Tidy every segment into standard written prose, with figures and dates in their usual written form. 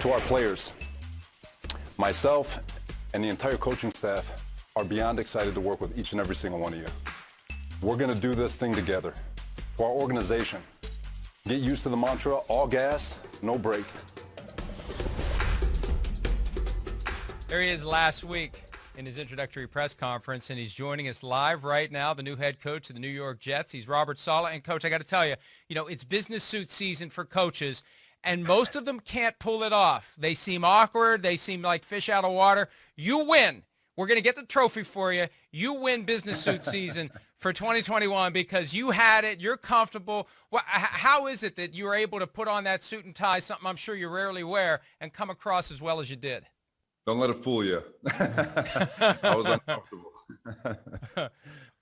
To our players, myself and the entire coaching staff are beyond excited to work with each and every single one of you. We're going to do this thing together. For our organization, get used to the mantra, all gas, no brake. There he is last week in his introductory press conference, and he's joining us live right now, the new head coach of the New York Jets. He's Robert Saleh. And, Coach, I got to tell you, it's business suit season for coaches, and most of them can't pull it off. They seem awkward. They seem like fish out of water. You win. We're going to get the trophy for you. You win business suit season for 2021 because you had it. You're comfortable. How is it that you were able to put on that suit and tie, something I'm sure you rarely wear, and come across as well as you did? Don't let it fool you. I was uncomfortable.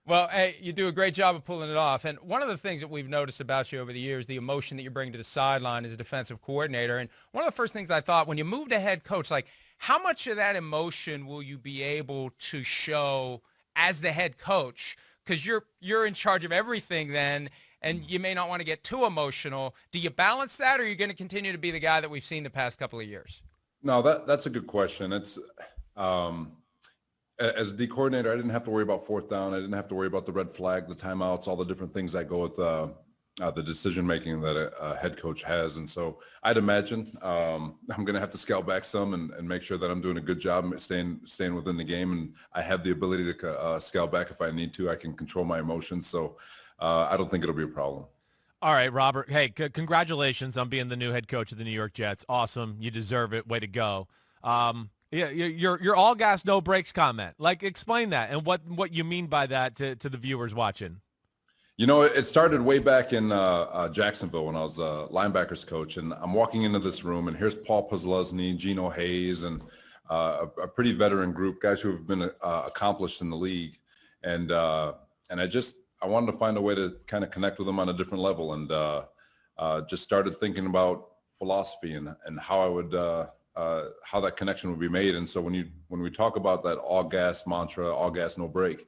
Well, hey, you do a great job of pulling it off. And one of the things that we've noticed about you over the years, the emotion that you bring to the sideline as a defensive coordinator. And one of the first things I thought when you moved to head coach, like, how much of that emotion will you be able to show as the head coach? Because you're in charge of everything then, and you may not want to get too emotional. Do you balance that, or are you going to continue to be the guy that we've seen the past couple of years? No, that's a good question. It's as the coordinator, I didn't have to worry about fourth down. I didn't have to worry about the red flag, the timeouts, all the different things that go with the decision making that a head coach has. And so I'd imagine I'm going to have to scale back some and make sure that I'm doing a good job staying within the game. And I have the ability to scale back if I need to. I can control my emotions. So I don't think it'll be a problem. All right, Robert. Hey, congratulations on being the new head coach of the New York Jets. Awesome. You deserve it. Way to go. Yeah, your all gas, no brakes comment. Like, explain that and what you mean by that to the viewers watching. It started way back in Jacksonville when I was a linebackers coach, and I'm walking into this room, and here's Paul Posluszny, Geno Hayes, and a pretty veteran group, guys who have been accomplished in the league, and I wanted to find a way to kind of connect with them on a different level, and just started thinking about philosophy and how I would how that connection would be made. And so when we talk about that all gas mantra, all gas, no brake,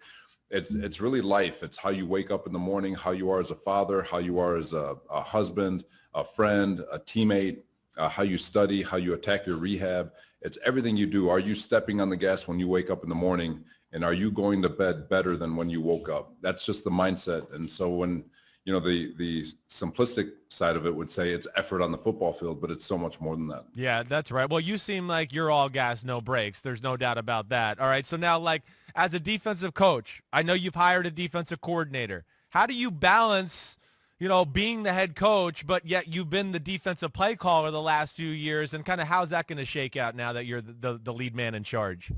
it's really life. It's how you wake up in the morning, how you are as a father, how you are as a husband, a friend, a teammate, how you study, how you attack your rehab. It's everything you do. Are you stepping on the gas when you wake up in the morning? And are you going to bed better than when you woke up? That's just the mindset. And so when, the simplistic side of it would say it's effort on the football field, but it's so much more than that. Yeah, that's right. Well, you seem like you're all gas, no brakes. There's no doubt about that. All right, so now, like, as a defensive coach, I know you've hired a defensive coordinator. How do you balance, being the head coach, but yet you've been the defensive play caller the last few years, and kind of how's that going to shake out now that you're the lead man in charge?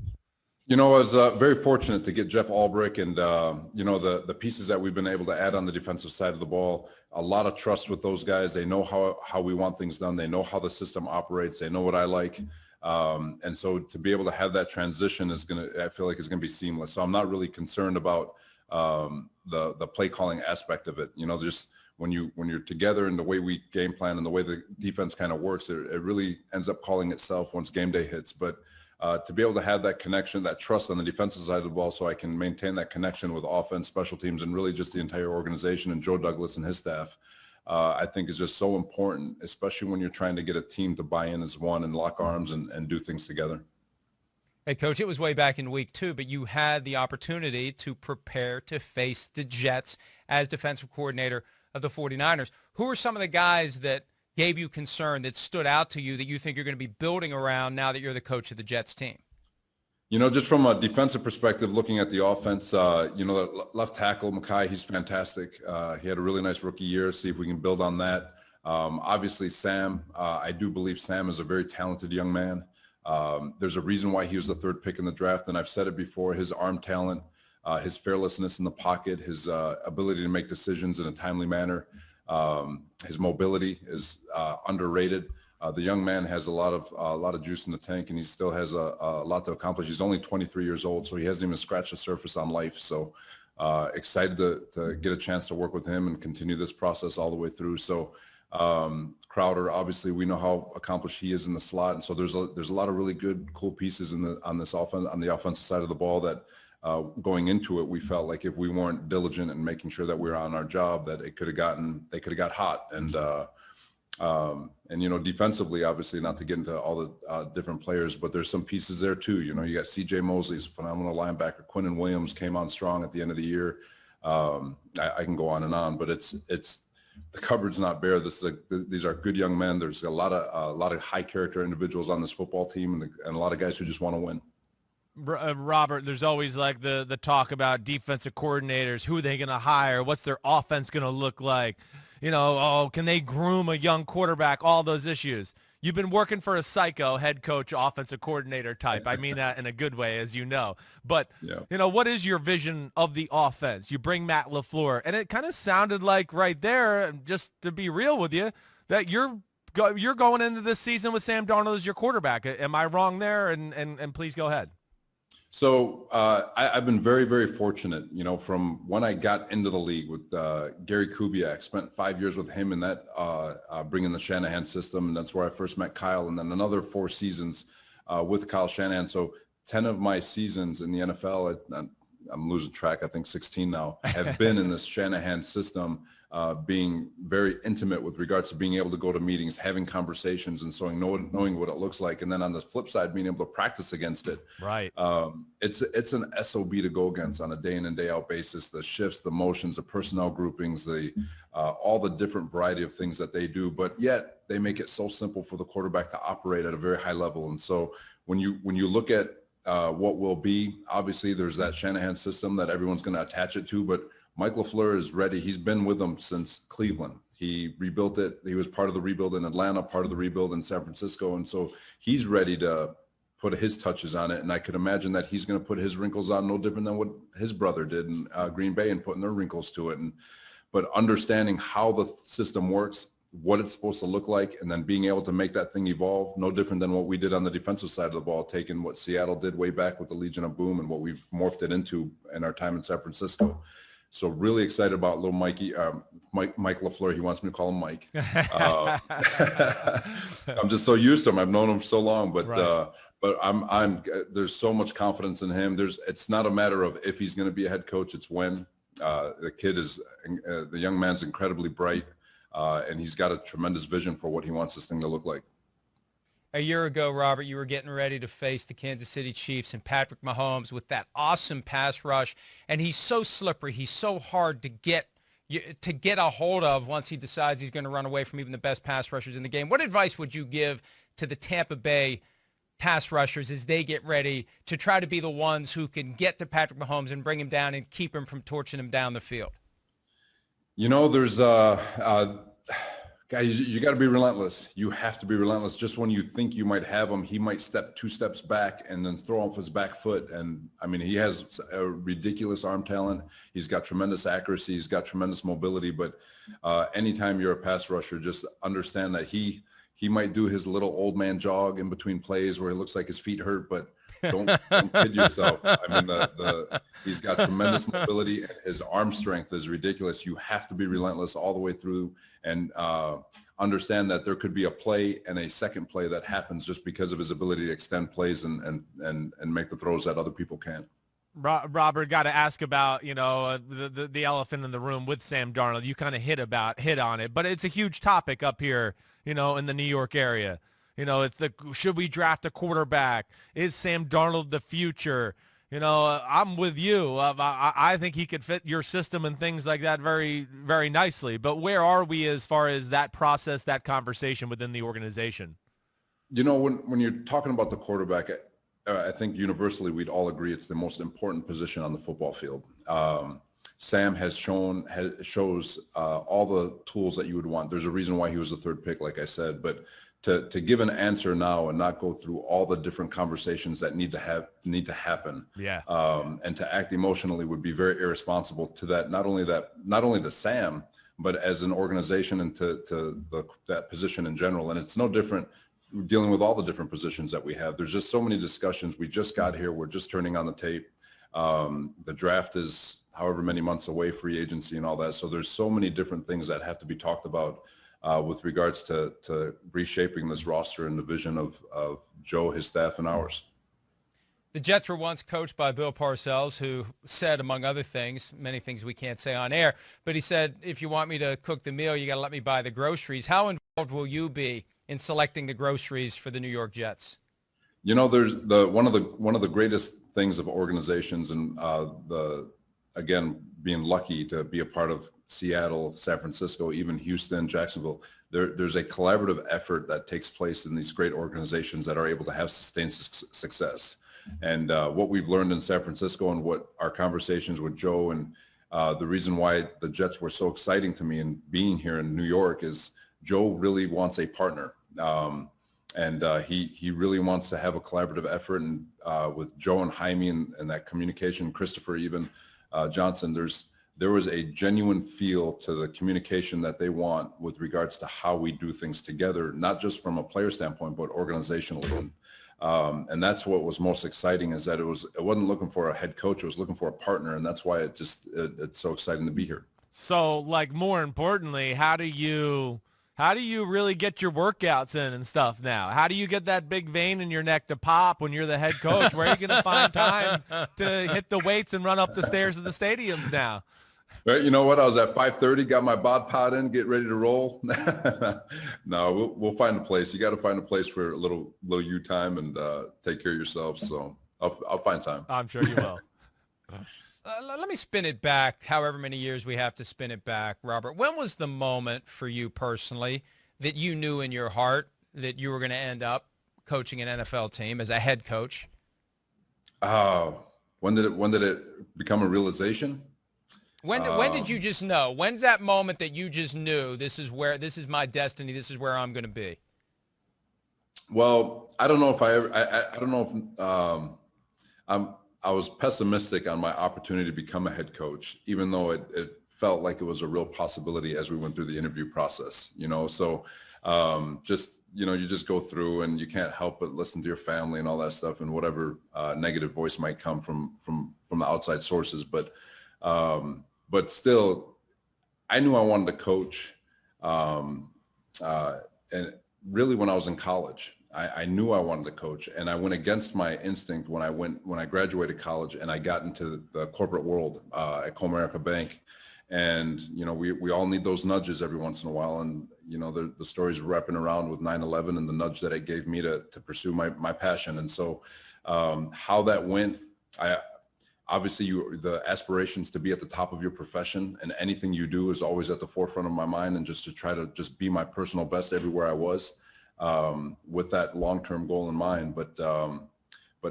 I was very fortunate to get Jeff Ulbrich and, the pieces that we've been able to add on the defensive side of the ball. A lot of trust with those guys. They know how we want things done. They know how the system operates. They know what I like. And so to be able to have that transition I feel like is going to be seamless. So I'm not really concerned about the play calling aspect of it. Just when you're together and the way we game plan and the way the defense kind of works, it really ends up calling itself once game day hits. But to be able to have that connection, that trust on the defensive side of the ball so I can maintain that connection with offense, special teams, and really just the entire organization and Joe Douglas and his staff, I think is just so important, especially when you're trying to get a team to buy in as one and lock arms and do things together. Hey, Coach, it was way back in week 2, but you had the opportunity to prepare to face the Jets as defensive coordinator of the 49ers. Who are some of the guys that gave you concern, that stood out to you, that you think you're going to be building around now that you're the coach of the Jets team? Just from a defensive perspective, looking at the offense, the left tackle, Mekhi, he's fantastic. He had a really nice rookie year. See if we can build on that. Obviously, Sam, I do believe Sam is a very talented young man. There's a reason why he was the 3rd pick in the draft, and I've said it before, his arm talent, his fearlessness in the pocket, his ability to make decisions in a timely manner. His mobility is underrated. The young man has a lot of juice in the tank, and he still has a lot to accomplish. He's only 23 years old, so he hasn't even scratched the surface on life. So excited to get a chance to work with him and continue this process all the way through. So Crowder, obviously, we know how accomplished he is in the slot, and so there's a lot of really good, cool pieces on this offense, on the offensive side of the ball that. Going into it, we felt like if we weren't diligent in making sure that we were on our job, that they could have got hot. And And, defensively, obviously, not to get into all the different players, but there's some pieces there too. You got C.J. Mosley's a phenomenal linebacker. Quinnen Williams came on strong at the end of the year. I can go on and on, but it's the cupboard's not bare. These are good young men. There's a lot of high character individuals on this football team, and a lot of guys who just want to win. Robert, there's always like the talk about defensive coordinators. Who are they going to hire? What's their offense going to look like? Can they groom a young quarterback? All those issues. You've been working for a psycho head coach, offensive coordinator type. I mean that in a good way, as you know. But, yeah. What is your vision of the offense? You bring Matt LaFleur, and it kind of sounded like right there, just to be real with you, that you're going into this season with Sam Darnold as your quarterback. Am I wrong there? And please go ahead. So I've been very, very fortunate, from when I got into the league with Gary Kubiak, spent 5 years with him in that bringing the Shanahan system. And that's where I first met Kyle. And then another 4 seasons with Kyle Shanahan. So 10 of my seasons in the NFL, I'm losing track, I think 16 now, have been in this Shanahan system, being very intimate with regards to being able to go to meetings, having conversations, and so knowing what it looks like. And then on the flip side, being able to practice against it. Right. It's an SOB to go against on a day in and day out basis. The shifts, the motions, the personnel groupings, all the different variety of things that they do, but yet they make it so simple for the quarterback to operate at a very high level. And so when you look at what will be, obviously there's that Shanahan system that everyone's going to attach it to, but Mike LaFleur is ready. He's been with them since Cleveland. He rebuilt it. He was part of the rebuild in Atlanta, part of the rebuild in San Francisco. And so he's ready to put his touches on it. And I could imagine that he's going to put his wrinkles on no different than what his brother did in Green Bay and putting their wrinkles to it. But understanding how the system works, what it's supposed to look like, and then being able to make that thing evolve, no different than what we did on the defensive side of the ball, taking what Seattle did way back with the Legion of Boom and what we've morphed it into in our time in San Francisco. So really excited about little Mike LaFleur. He wants me to call him Mike. I'm just so used to him. I've known him so long, but right. I'm there's so much confidence in him. It's not a matter of if he's going to be a head coach. It's when. The young man's incredibly bright, and he's got a tremendous vision for what he wants this thing to look like. A year ago, Robert, you were getting ready to face the Kansas City Chiefs and Patrick Mahomes with that awesome pass rush, and he's so slippery. He's so hard to get a hold of once he decides he's going to run away from even the best pass rushers in the game. What advice would you give to the Tampa Bay pass rushers as they get ready to try to be the ones who can get to Patrick Mahomes and bring him down and keep him from torching him down the field? There's guys, you got to be relentless. You have to be relentless. Just when you think you might have him, he might step 2 steps back and then throw off his back foot. And I mean, he has a ridiculous arm talent. He's got tremendous accuracy. He's got tremendous mobility. But anytime you're a pass rusher, just understand that he might do his little old man jog in between plays where it looks like his feet hurt, but don't kid yourself. I mean, he's got tremendous mobility. His arm strength is ridiculous. You have to be relentless all the way through and understand that there could be a play and a second play that happens just because of his ability to extend plays and make the throws that other people can't. Robert, got to ask about, the elephant in the room with Sam Darnold. You kind of hit on it, but it's a huge topic up here, in the New York area. It's should we draft a quarterback? Is Sam Darnold the future? I'm with you. I think he could fit your system and things like that very, very nicely. But where are we as far as that process, that conversation within the organization? When you're talking about the quarterback, I think universally we'd all agree it's the most important position on the football field. Sam shows all the tools that you would want. There's a reason why he was the 3rd pick, like I said, but to give an answer now and not go through all the different conversations that need to happen, and to act emotionally would be very irresponsible to that. Not only to Sam, but as an organization and to that position in general. And it's no different dealing with all the different positions that we have. There's just so many discussions. We just got here. We're just turning on the tape. The draft is however many months away, free agency and all that. So there's so many different things that have to be talked about with regards to reshaping this roster and the vision of Joe, his staff, and ours. The Jets were once coached by Bill Parcells, who said, among other things, many things we can't say on air, but he said, if you want me to cook the meal, you got to let me buy the groceries. How involved will you be in selecting the groceries for the New York Jets? You know, there's one of the greatest things of organizations, and again, being lucky to be a part of Seattle, San Francisco, even Houston, Jacksonville. There's a collaborative effort that takes place in these great organizations that are able to have sustained success. And what we've learned in San Francisco, and what our conversations with Joe, and the reason why the Jets were so exciting to me and being here in New York, is Joe really wants a partner. He really wants to have a collaborative effort, and with Joe and Jaime and that communication, Christopher even Johnson, there was a genuine feel to the communication that they want with regards to how we do things together, not just from a player standpoint, but organizationally. And that's what was most exciting, is that it wasn't looking for a head coach, it was looking for a partner, and that's why it's so exciting to be here. So, like, more importantly, how do you really get your workouts in and stuff now? How do you get that big vein in your neck to pop when you're the head coach? Where are you going to find time to hit the weights and run up the stairs of the stadiums now? Right, you know what? I was at 5:30, got my bod pod in, get ready to roll. No, we'll find a place. You got to find a place for a little you time, and take care of yourself. So I'll find time. I'm sure you will. Let me spin it back, however many years we have to spin it back, Robert. When was the moment for you personally that you knew in your heart that you were going to end up coaching an NFL team as a head coach? When did it become a realization? When did you just know? When's that moment that you just knew this is my destiny, this is where I'm going to be? Well, I don't know if I don't know if I was pessimistic on my opportunity to become a head coach, even though it felt like it was a real possibility as we went through the interview process, you know? So you just go through and you can't help but listen to your family and all that stuff, and whatever negative voice might come from the outside sources. But still, I knew I wanted to coach. And really when I was in college, I knew I wanted to coach, and I went against my instinct when I graduated college and I got into the corporate world at Comerica Bank. And, you know, we all need those nudges every once in a while. And, you know, the stories wrapping around with 9/11 and the nudge that it gave me to pursue my passion. And so how that went, obviously the aspirations to be at the top of your profession, and anything you do is always at the forefront of my mind, and just to try to just be my personal best everywhere I was, with that long-term goal in mind. But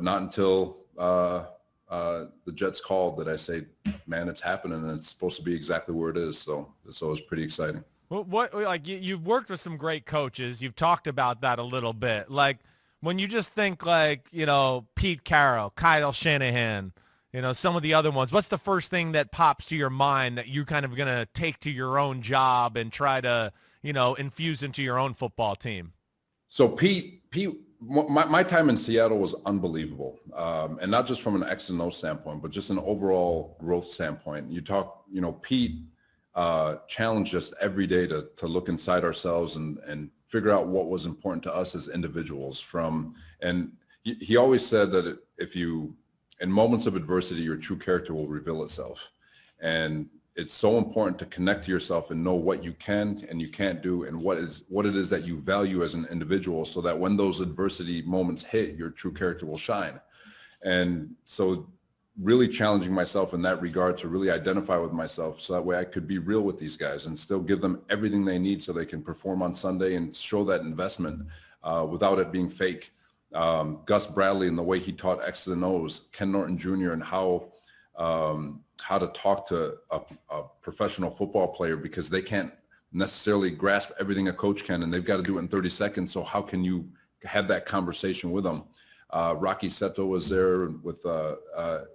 not until the Jets called that I say, man, it's happening, and it's supposed to be exactly where it is. So it was pretty exciting. Well, you've worked with some great coaches. You've talked about that a little bit. Like, when you just think, like, you know, Pete Carroll, Kyle Shanahan, you know, some of the other ones, what's the first thing that pops to your mind that you're kind of going to take to your own job and try to, you know, infuse into your own football team? So Pete, my time in Seattle was unbelievable. And not just from an X and O standpoint, but just an overall growth standpoint. You talk, you know, Pete challenged us every day to look inside ourselves and figure out what was important to us as individuals. And he always said that in moments of adversity, your true character will reveal itself. And it's so important to connect to yourself and know what you can and you can't do, and what it is that you value as an individual, so that when those adversity moments hit, your true character will shine. And so really challenging myself in that regard to really identify with myself, so that way I could be real with these guys and still give them everything they need so they can perform on Sunday and show that investment without it being fake. Gus Bradley and the way he taught X's and O's, Ken Norton Jr. and how to talk to a professional football player, because they can't necessarily grasp everything a coach can, and they've got to do it in 30 seconds. So how can you have that conversation with them? Rocky Seto was there with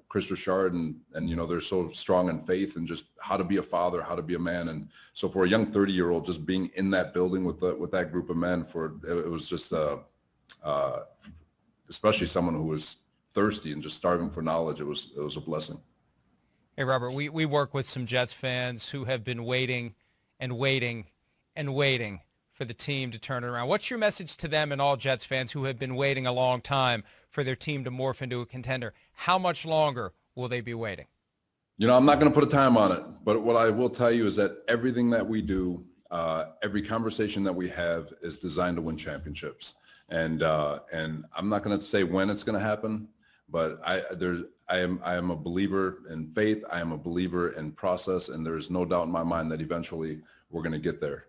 Chris Richard, and you know, they're so strong in faith and just how to be a father, how to be a man. And so for a young 30-year-old, just being in that building with that group of men, it was just especially someone who was thirsty and just starving for knowledge, it was a blessing. Hey, Robert, we work with some Jets fans who have been waiting and waiting and waiting for the team to turn it around. What's your message to them and all Jets fans who have been waiting a long time for their team to morph into a contender? How much longer will they be waiting? You know, I'm not going to put a time on it, but what I will tell you is that everything that we do every conversation that we have is designed to win championships. And I'm not going to say when it's going to happen, but I am a believer in faith. I am a believer in process, and there's no doubt in my mind that eventually we're going to get there.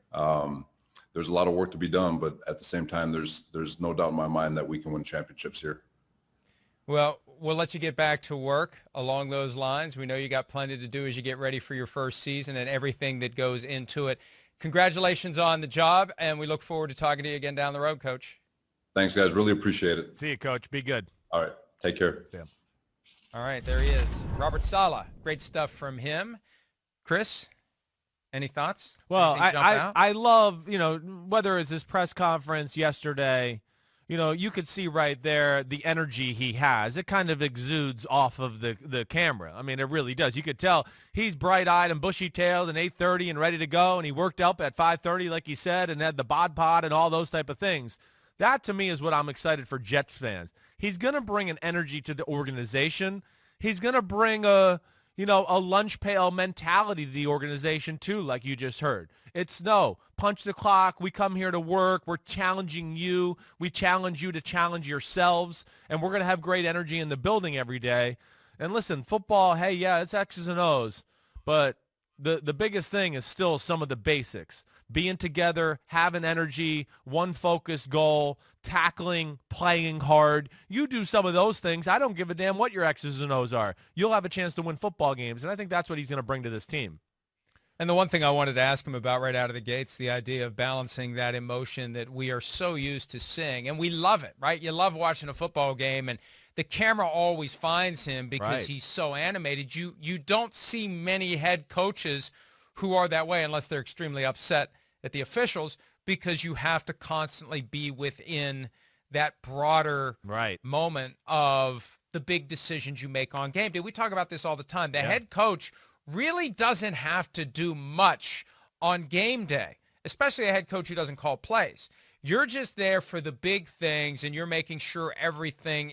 There's a lot of work to be done, but at the same time, there's no doubt in my mind that we can win championships here. Well, we'll let you get back to work along those lines. We know you got plenty to do as you get ready for your first season and everything that goes into it. Congratulations on the job, and we look forward to talking to you again down the road, Coach. Thanks, guys. Really appreciate it. See you, Coach. Be good. All right. Take care. See ya. All right, there he is. Robert Saleh. Great stuff from him. Chris, any thoughts? Well, I I love, whether it's his press conference yesterday, you could see right there the energy he has. It kind of exudes off of the camera. I mean, it really does. You could tell he's bright-eyed and bushy-tailed and 8:30 and ready to go, and he worked up at 5:30, like he said, and had the bod pod and all those type of things. That, to me, is what I'm excited for Jets fans. He's going to bring an energy to the organization. He's going to bring a lunch pail mentality to the organization, too, like you just heard. It's no, punch the clock. We come here to work. We're challenging you. We challenge you to challenge yourselves, and we're going to have great energy in the building every day. And listen, football, hey, yeah, it's X's and O's, but the biggest thing is still some of the basics. Being together, having energy, one focused goal, tackling, playing hard. You do some of those things. I don't give a damn what your X's and O's are. You'll have a chance to win football games, and I think that's what he's going to bring to this team. And the one thing I wanted to ask him about right out of the gates, the idea of balancing that emotion that we are so used to seeing, and we love it, right? You love watching a football game, and the camera always finds him because he's so animated. You don't see many head coaches who are that way unless they're extremely upset at the officials, because you have to constantly be within that broader moment of the big decisions you make on game day. We talk about this all the time. The head coach really doesn't have to do much on game day, especially a head coach who doesn't call plays. You're just there for the big things, and you're making sure everything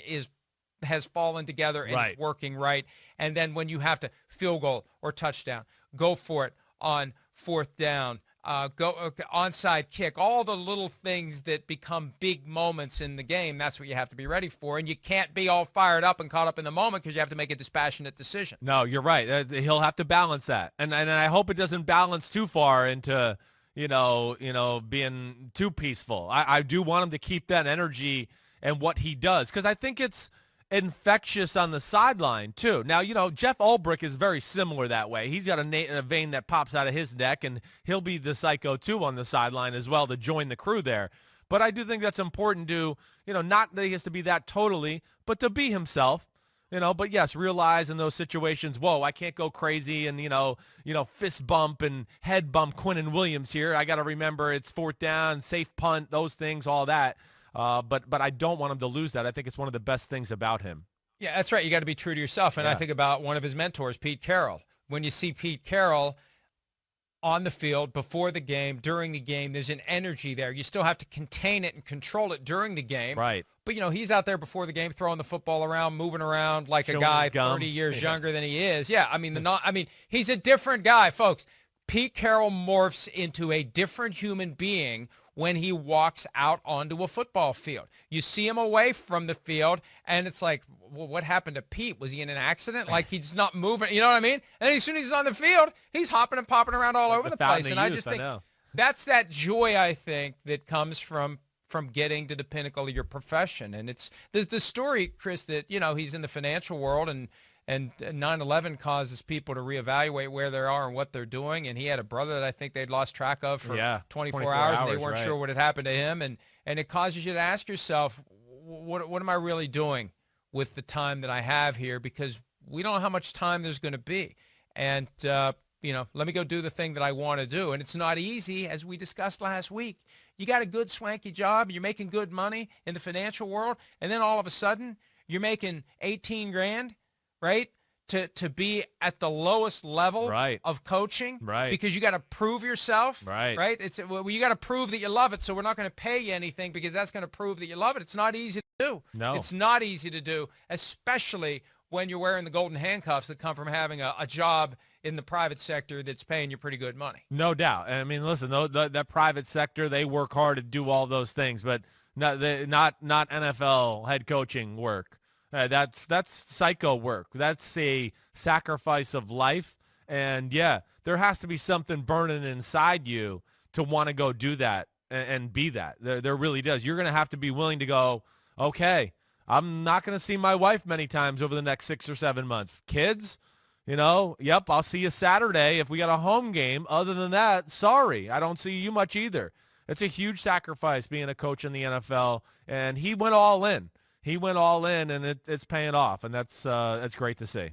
has fallen together and is working right. And then when you have to field goal or touchdown, go for it on fourth down, onside kick, all the little things that become big moments in the game. That's what you have to be ready for. And you can't be all fired up and caught up in the moment because you have to make a dispassionate decision. No, you're right. He'll have to balance that. And I hope it doesn't balance too far into, being too peaceful. I do want him to keep that energy and what he does, because I think it's infectious on the sideline too. Now, Jeff Ulbrich is very similar that way. He's got a vein that pops out of his neck, and he'll be the psycho too on the sideline as well to join the crew there. But I do think that's important to, not that he has to be that totally, but to be himself, but yes, realize in those situations, whoa, I can't go crazy and, fist bump and head bump Quinnen Williams here. I got to remember it's fourth down, safe punt, those things, all that. But I don't want him to lose that. I think it's one of the best things about him. Yeah, that's right. You got to be true to yourself. And I think about one of his mentors, Pete Carroll. When you see Pete Carroll on the field, before the game, during the game, there's an energy there. You still have to contain it and control it during the game. Right. But, he's out there before the game throwing the football around, moving around like a guy 30 years younger than he is. Yeah, he's a different guy, folks. Pete Carroll morphs into a different human being when he walks out onto a football field. You see him away from the field, and it's like, well, what happened to Pete? Was he in an accident? Like, he's not moving, you know what I mean? And then as soon as he's on the field, he's hopping and popping around all over the place. And I just think that's that joy, I think, that comes from getting to the pinnacle of your profession. And it's the story, Chris, that, he's in the financial world, and 9/11 causes people to reevaluate where they are and what they're doing. And he had a brother that I think they'd lost track of for 24 hours, and they weren't sure what had happened to him. And it causes you to ask yourself, what am I really doing with the time that I have here? Because we don't know how much time there's going to be. And, let me go do the thing that I want to do. And it's not easy, as we discussed last week. You got a good swanky job, you're making good money in the financial world, and then all of a sudden you're making 18 grand. Right? To be at the lowest level of coaching. Right. Because you got to prove yourself. Right. Right? You got to prove that you love it, so we're not going to pay you anything because that's going to prove that you love it. It's not easy to do. No. It's not easy to do, especially when you're wearing the golden handcuffs that come from having a job in the private sector that's paying you pretty good money. No doubt. I mean, listen, that private sector, they work hard to do all those things, but not NFL head coaching work. That's psycho work. That's a sacrifice of life. And, yeah, there has to be something burning inside you to want to go do that and be that. There really does. You're going to have to be willing to go, okay, I'm not going to see my wife many times over the next 6 or 7 months. Kids, yep, I'll see you Saturday if we got a home game. Other than that, sorry, I don't see you much either. It's a huge sacrifice being a coach in the NFL, and he went all in. He went all in, and it's paying off, and that's great to see.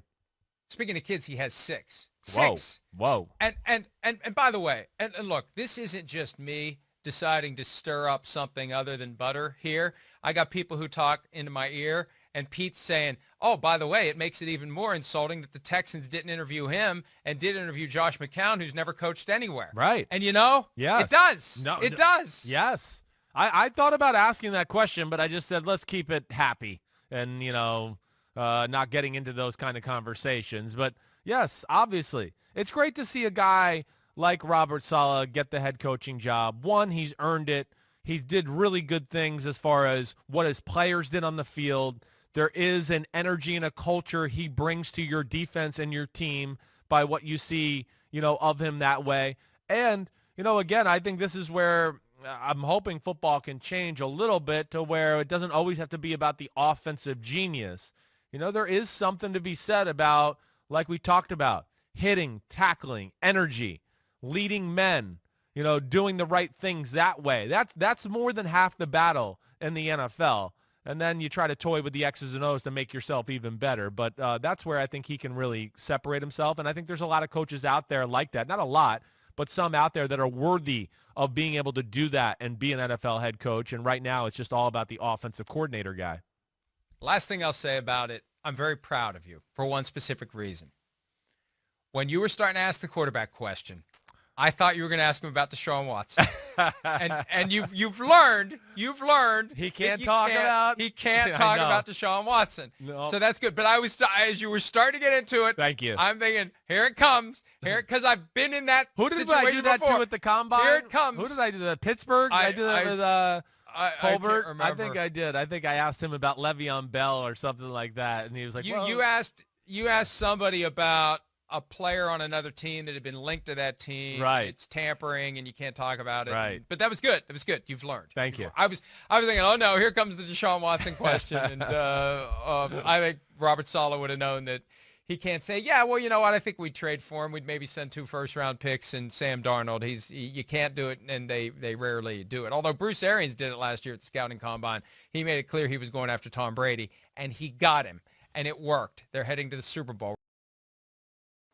Speaking of kids, he has 6. Whoa. 6. Whoa. And by the way, and look, this isn't just me deciding to stir up something other than butter here. I got people who talk into my ear, and Pete's saying, oh, by the way, it makes it even more insulting that the Texans didn't interview him and did interview Josh McCown, who's never coached anywhere. Right. And it Yes. does. No, it does. Yes. I thought about asking that question, but I just said, let's keep it happy and, not getting into those kind of conversations. But, yes, obviously, it's great to see a guy like Robert Saleh get the head coaching job. One, he's earned it. He did really good things as far as what his players did on the field. There is an energy and a culture he brings to your defense and your team by what you see, of him that way. And, again, I think this is where I'm hoping football can change a little bit to where it doesn't always have to be about the offensive genius. There is something to be said about, like we talked about, hitting, tackling, energy, leading men, doing the right things that way. That's more than half the battle in the NFL. And then you try to toy with the X's and O's to make yourself even better. But that's where I think he can really separate himself. And I think there's a lot of coaches out there like that. Not a lot, but some out there that are worthy of being able to do that and be an NFL head coach. And right now it's just all about the offensive coordinator guy. Last thing I'll say about it, I'm very proud of you for one specific reason. When you were starting to ask the quarterback question, I thought you were going to ask him about Deshaun Watson. and you've learned he can't talk about Deshaun Watson. No. So that's good. But as you were starting to get into it, thank you. I'm thinking, here it comes. Because I've been in that situation before. Who did I do that to at the Combine? Here it comes. Who did I do that? Pittsburgh? I did that with Colbert? I think I did. I think I asked him about Le'Veon Bell or something like that, and he was like, you asked somebody about a player on another team that had been linked to that team. Right. It's tampering, and you can't talk about it. Right. But that was good. It was good. You've learned. Thank you. I was thinking, oh, no, here comes the Deshaun Watson question. And I think Robert Saleh would have known that he can't say, yeah, well, you know what, I think we'd trade for him. We'd maybe send 2 first-round picks and Sam Darnold. You can't do it, and they rarely do it. Although Bruce Arians did it last year at the scouting combine. He made it clear he was going after Tom Brady, and he got him, and it worked. They're heading to the Super Bowl.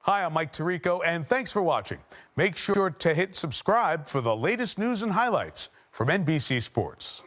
Hi, I'm Mike Tirico, and thanks for watching. Make sure to hit subscribe for the latest news and highlights from NBC Sports.